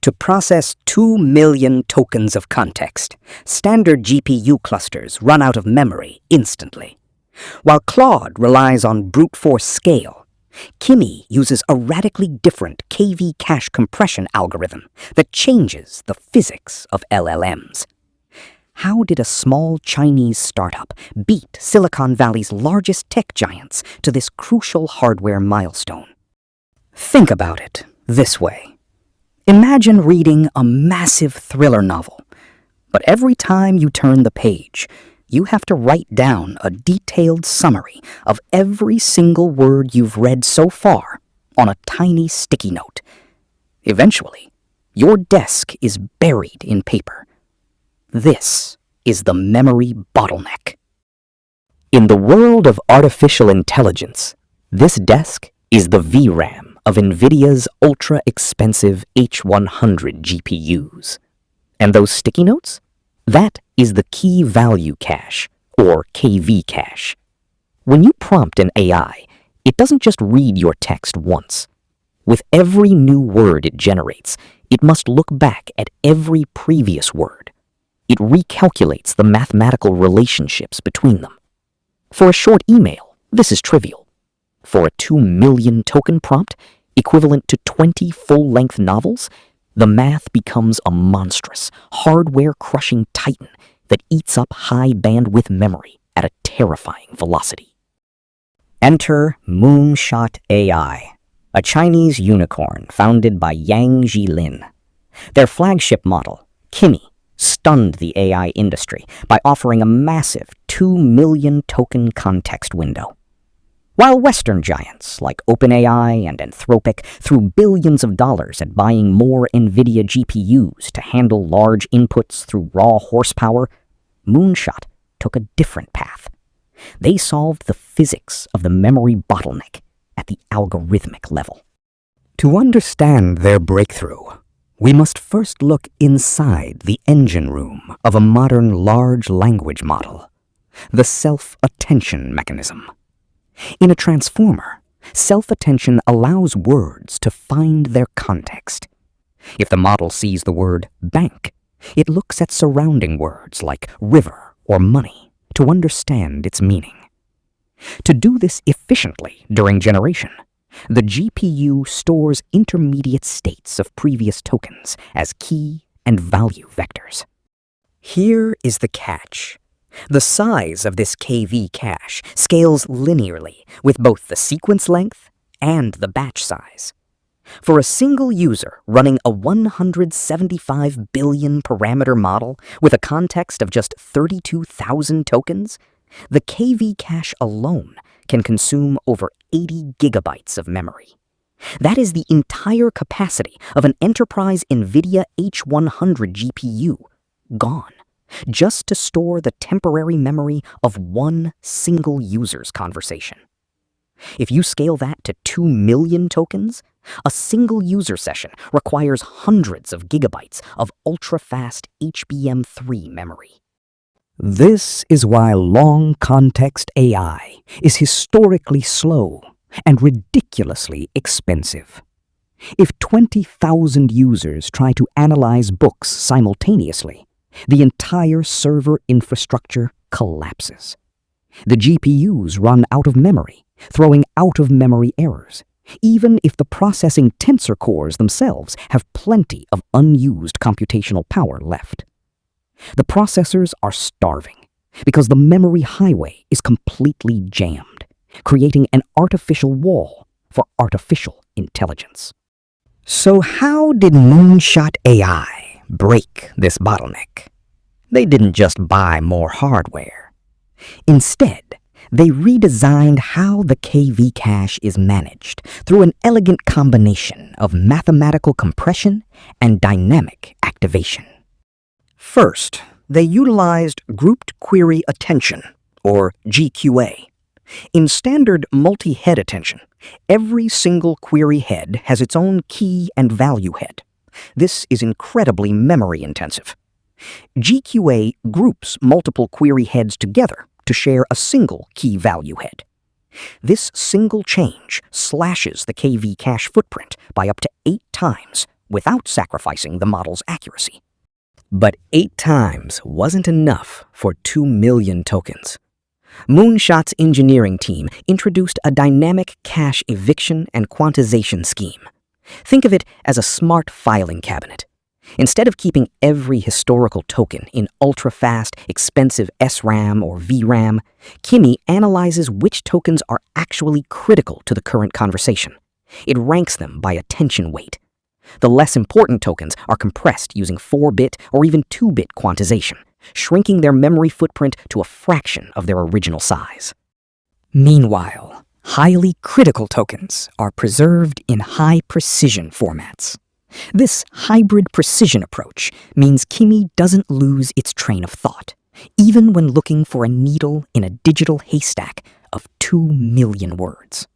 To process 2 million tokens of context, standard GPU clusters run out of memory instantly. While Claude relies on brute force scale, Kimi uses a radically different KV cache compression algorithm that changes the physics of LLMs. How did a small Chinese startup beat Silicon Valley's largest tech giants to this crucial hardware milestone? Think about it this way. Imagine reading a massive thriller novel, but every time you turn the page, you have to write down a detailed summary of every single word you've read so far on a tiny sticky note. Eventually, your desk is buried in paper. This is the memory bottleneck. In the world of artificial intelligence, this desk is the VRAM of NVIDIA's ultra-expensive H100 GPUs. And those sticky notes? That is the key value cache, or KV cache. When you prompt an AI, it doesn't just read your text once. With every new word it generates, it must look back at every previous word. It recalculates the mathematical relationships between them. For a short email, this is trivial. For a 2 million token prompt, equivalent to 20 full-length novels, the math becomes a monstrous, hardware-crushing titan that eats up high-bandwidth memory at a terrifying velocity. Enter Moonshot AI, a Chinese unicorn founded by Yang Zhilin. Their flagship model, Kimi, stunned the AI industry by offering a massive 2 million token context window. While Western giants like OpenAI and Anthropic threw billions of dollars at buying more NVIDIA GPUs to handle large inputs through raw horsepower, Moonshot took a different path. They solved the physics of the memory bottleneck at the algorithmic level. To understand their breakthrough, we must first look inside the engine room of a modern large language model, the self-attention mechanism. In a transformer, self-attention allows words to find their context. If the model sees the word bank, it looks at surrounding words like river or money to understand its meaning. To do this efficiently during generation, the GPU stores intermediate states of previous tokens as key and value vectors. Here is the catch. The size of this KV cache scales linearly with both the sequence length and the batch size. For a single user running a 175 billion parameter model with a context of just 32,000 tokens, the KV cache alone can consume over 80 gigabytes of memory. That is the entire capacity of an enterprise NVIDIA H100 GPU gone, just to store the temporary memory of one single user's conversation. If you scale that to 2 million tokens, a single user session requires hundreds of gigabytes of ultra-fast HBM3 memory. This is why long context AI is historically slow and ridiculously expensive. If 20,000 users try to analyze books simultaneously, the entire server infrastructure collapses. The GPUs run out of memory, throwing out-of-memory errors, even if the processing tensor cores themselves have plenty of unused computational power left. The processors are starving because the memory highway is completely jammed, creating an artificial wall for artificial intelligence. So how did Moonshot AI break this bottleneck? They didn't just buy more hardware. Instead, they redesigned how the KV cache is managed through an elegant combination of mathematical compression and dynamic activation. First, they utilized grouped query attention, or GQA. In standard multi-head attention, every single query head has its own key and value head. This is incredibly memory-intensive. GQA groups multiple query heads together to share a single key value head. This single change slashes the KV cache footprint by up to 8 times without sacrificing the model's accuracy. But 8 times wasn't enough for 2 million tokens. Moonshot's engineering team introduced a dynamic cache eviction and quantization scheme. Think of it as a smart filing cabinet. Instead of keeping every historical token in ultra-fast, expensive SRAM or VRAM, Kimi analyzes which tokens are actually critical to the current conversation. It ranks them by attention weight. The less important tokens are compressed using 4-bit or even 2-bit quantization, shrinking their memory footprint to a fraction of their original size. Meanwhile, highly critical tokens are preserved in high-precision formats. This hybrid precision approach means Kimi doesn't lose its train of thought, even when looking for a needle in a digital haystack of 2 million words.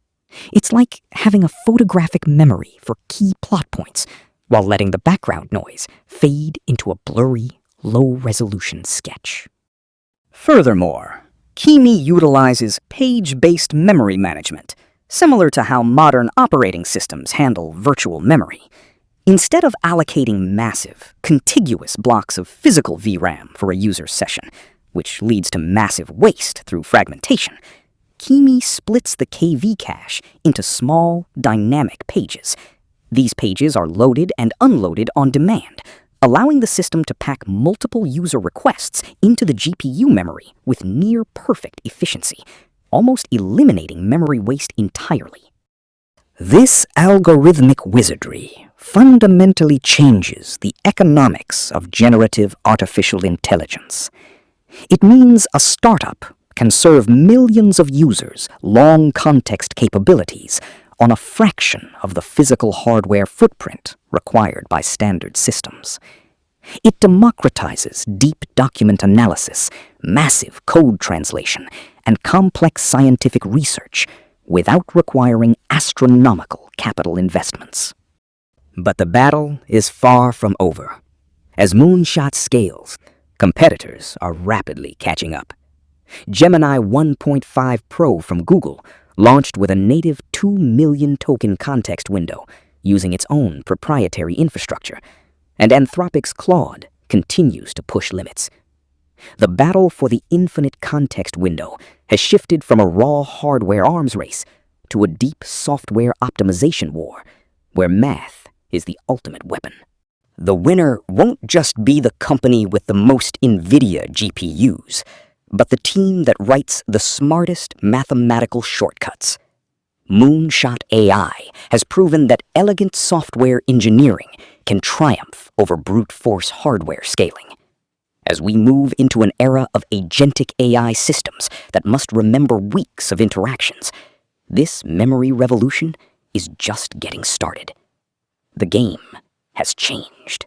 It's like having a photographic memory for key plot points, while letting the background noise fade into a blurry, low-resolution sketch. Furthermore, Kimi utilizes page-based memory management, similar to how modern operating systems handle virtual memory. Instead of allocating massive, contiguous blocks of physical VRAM for a user's session, which leads to massive waste through fragmentation, Kimi splits the KV cache into small, dynamic pages. These pages are loaded and unloaded on demand, allowing the system to pack multiple user requests into the GPU memory with near-perfect efficiency, almost eliminating memory waste entirely. This algorithmic wizardry fundamentally changes the economics of generative artificial intelligence. It means a startup can serve millions of users long context capabilities on a fraction of the physical hardware footprint required by standard systems. It democratizes deep document analysis, massive code translation, and complex scientific research without requiring astronomical capital investments. But the battle is far from over. As Moonshot scales, competitors are rapidly catching up. Gemini 1.5 Pro from Google launched with a native 2 million token context window using its own proprietary infrastructure, and Anthropic's Claude continues to push limits. The battle for the infinite context window has shifted from a raw hardware arms race to a deep software optimization war, where math is the ultimate weapon. The winner won't just be the company with the most NVIDIA GPUs, but the team that writes the smartest mathematical shortcuts. Moonshot AI has proven that elegant software engineering can triumph over brute force hardware scaling. As we move into an era of agentic AI systems that must remember weeks of interactions, this memory revolution is just getting started. The game has changed.